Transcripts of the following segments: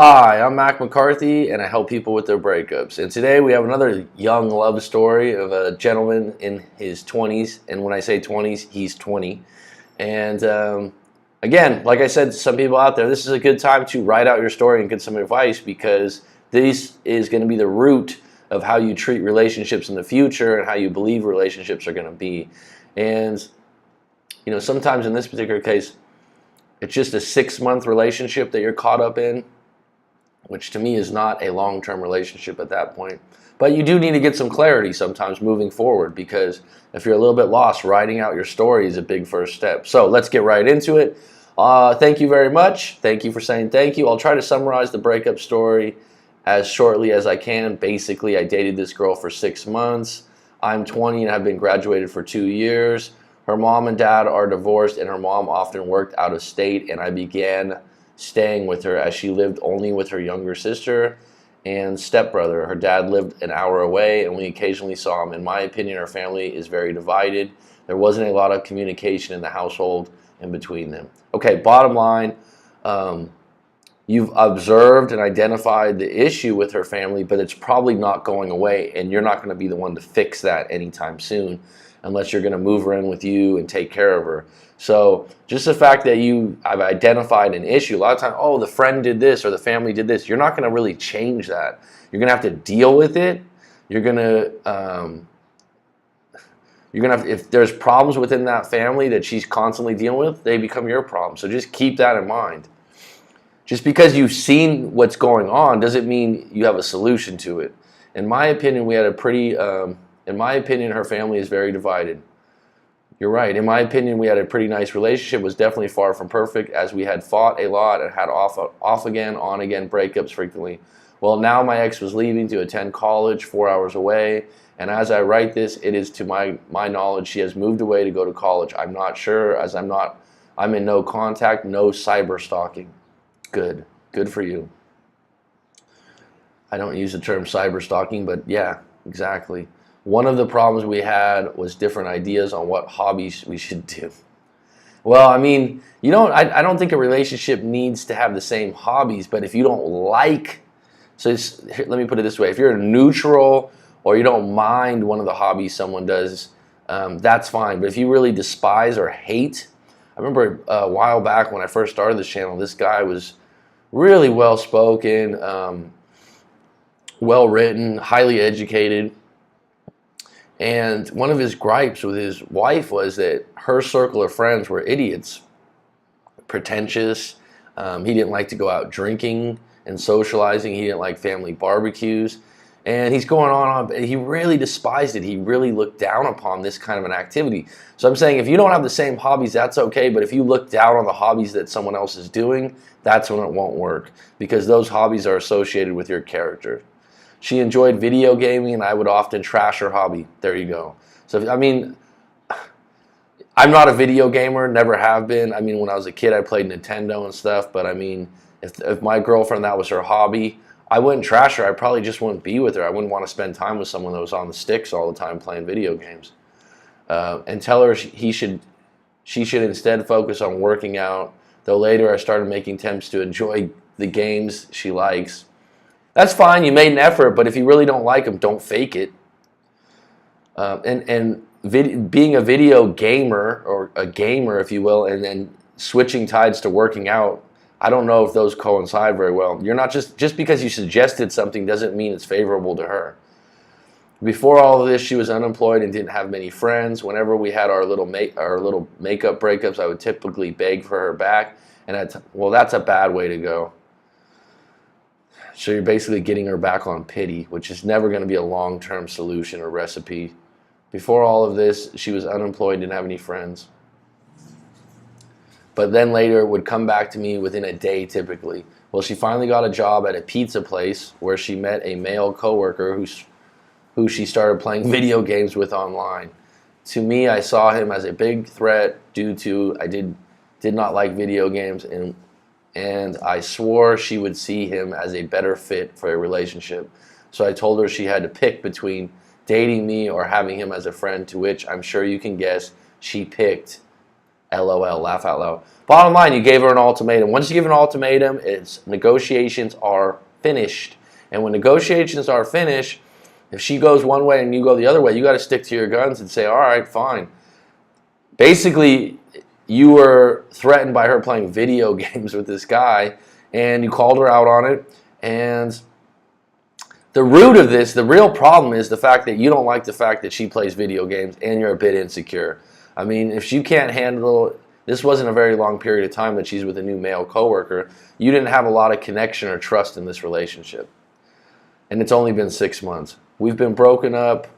Hi, I'm Mac McCarthy, and I help people with their breakups. And today we have another young love story of a gentleman in his 20s. And when I say 20s, he's 20. And again, like I said to some people out there, this is a good time to write out your story and get some advice, because this is going to be the root of how you treat relationships in the future and how you believe relationships are going to be. And, sometimes in this particular case, it's just a 6-month relationship that you're caught up in, which to me is not a long-term relationship at that point. But you do need to get some clarity sometimes moving forward, because if you're a little bit lost, writing out your story is a big first step. So let's get right into it. Thank you very much. Thank you for saying thank you. I'll try to summarize the breakup story as shortly as I can. Basically, I dated this girl for 6 months. I'm 20 and have been graduated for 2 years. Her mom and dad are divorced, and her mom often worked out of state, and I began staying with her as she lived only with her younger sister and stepbrother. Her dad lived an hour away, and we occasionally saw him. In my opinion, her family is very divided. There wasn't a lot of communication in the household in between them. Okay, bottom line, you've observed and identified the issue with her family, but it's probably not going away, and you're not going to be the one to fix that anytime soon unless you're going to move her in with you and take care of her. So just the fact that you have identified an issue, a lot of times, oh, the friend did this or the family did this, you're not going to really change that. You're going to have to deal with it. You're going to have, if there's problems within that family that she's constantly dealing with, they become your problem. So just keep that in mind. Just because you've seen what's going on doesn't mean you have a solution to it. In my opinion, we had a pretty, in my opinion, her family is very divided. You're right. In my opinion, we had a pretty nice relationship. It was definitely far from perfect, as we had fought a lot and had off again, on again breakups frequently. Well, now my ex was leaving to attend college 4 hours away, and as I write this, it is to my knowledge she has moved away to go to college. I'm not sure, as I'm in no contact, no cyber stalking. Good for you. I don't use the term cyber stalking, but yeah, exactly. One of the problems we had was different ideas on what hobbies we should do. Well, I mean, I don't think a relationship needs to have the same hobbies, but if you don't like, let me put it this way, if you're neutral or you don't mind one of the hobbies someone does, that's fine. But if you really despise or hate, I remember a while back when I first started this channel, this guy was really well-spoken, well-written, highly educated. And one of his gripes with his wife was that her circle of friends were idiots, pretentious. He didn't like to go out drinking and socializing. He didn't like family barbecues. And he's going on. He really despised it. He really looked down upon this kind of an activity. So I'm saying, if you don't have the same hobbies, that's okay. But if you look down on the hobbies that someone else is doing, that's when it won't work, because those hobbies are associated with your character. She enjoyed video gaming, and I would often trash her hobby. There you go. So, I mean, I'm not a video gamer, never have been. I mean, when I was a kid, I played Nintendo and stuff. But, I mean, if my girlfriend, that was her hobby, I wouldn't trash her. I probably just wouldn't be with her. I wouldn't want to spend time with someone that was on the sticks all the time playing video games. And tell her she should instead focus on working out. Though later I started making attempts to enjoy the games she likes. That's fine. You made an effort, but if you really don't like them, don't fake it. Being a video gamer, or a gamer, if you will, and then switching tides to working out, I don't know if those coincide very well. You're not just because you suggested something doesn't mean it's favorable to her. Before all of this, she was unemployed and didn't have many friends. Whenever we had our little makeup breakups, I would typically beg for her back, and well, that's a bad way to go. So you're basically getting her back on pity, which is never going to be a long-term solution or recipe. Before all of this, she was unemployed, didn't have any friends. But then later would come back to me within a day typically. Well, she finally got a job at a pizza place where she met a male coworker who she started playing video games with online. To me, I saw him as a big threat due to I did not like video games, and I swore she would see him as a better fit for a relationship. So I told her she had to pick between dating me or having him as a friend, to which I'm sure you can guess she picked LOL, laugh out loud. Bottom line, you gave her an ultimatum. Once you give an ultimatum, it's negotiations are finished. And when negotiations are finished, if she goes one way and you go the other way, you got to stick to your guns and say, all right, fine. Basically, you were threatened by her playing video games with this guy, and you called her out on it. And the root of this, the real problem is the fact that you don't like the fact that she plays video games and you're a bit insecure. I mean, if she can't handle, this wasn't a very long period of time that she's with a new male coworker, you didn't have a lot of connection or trust in this relationship. And it's only been 6 months. We've been broken up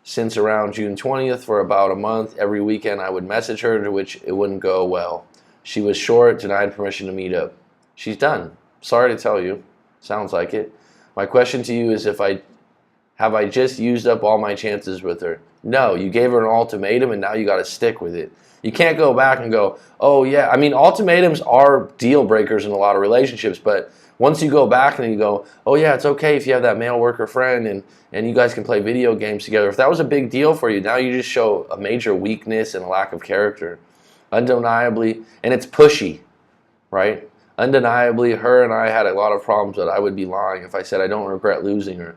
since around June 20th for about a month. Every weekend I would message her, to which it wouldn't go well. She was short, denied permission to meet up. She's done. Sorry to tell you. Sounds like it. My question to you is, have I just used up all my chances with her? No, you gave her an ultimatum and now you got to stick with it. You can't go back and go, oh yeah. I mean, ultimatums are deal breakers in a lot of relationships, but once you go back and you go, oh yeah, it's okay if you have that male worker friend and you guys can play video games together. If that was a big deal for you, now you just show a major weakness and a lack of character. Undeniably, and it's pushy, right? Undeniably, her and I had a lot of problems, but I would be lying if I said I don't regret losing her.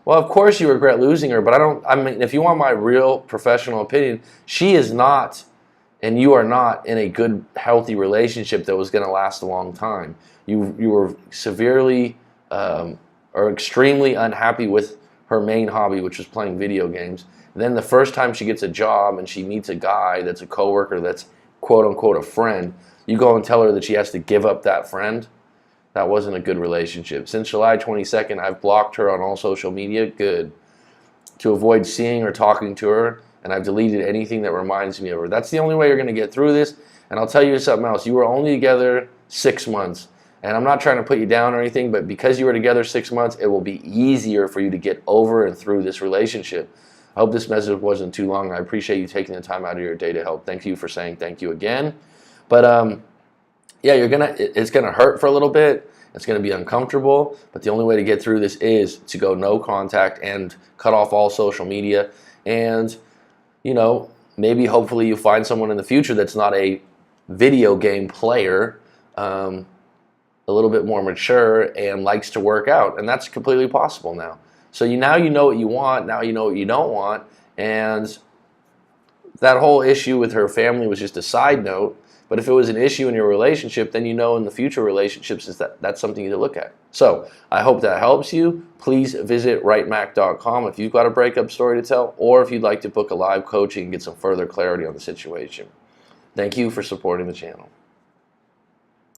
Well, of course you regret losing her, but I mean, if you want my real professional opinion, she is not, and you are not, in a good, healthy relationship that was going to last a long time. You were severely or extremely unhappy with her main hobby, which was playing video games. And then the first time she gets a job and she meets a guy that's a coworker that's quote-unquote a friend, you go and tell her that she has to give up that friend. That wasn't a good relationship. Since July 22nd, I've blocked her on all social media. Good. To avoid seeing or talking to her, and I've deleted anything that reminds me of her. That's the only way you're going to get through this. And I'll tell you something else. You were only together 6 months. And I'm not trying to put you down or anything, but because you were together 6 months, it will be easier for you to get over and through this relationship. I hope this message wasn't too long. I appreciate you taking the time out of your day to help. Thank you for saying thank you again. But yeah, it's gonna hurt for a little bit. It's gonna be uncomfortable. But the only way to get through this is to go no contact and cut off all social media. And maybe hopefully you find someone in the future that's not a video game player, a little bit more mature and likes to work out, and that's completely possible now. So now you know what you want. Now you know what you don't want, and that whole issue with her family was just a side note. But if it was an issue in your relationship, then in the future relationships that's something to look at. So I hope that helps you. Please visit writemac.com if you've got a breakup story to tell, or if you'd like to book a live coaching and get some further clarity on the situation. Thank you for supporting the channel.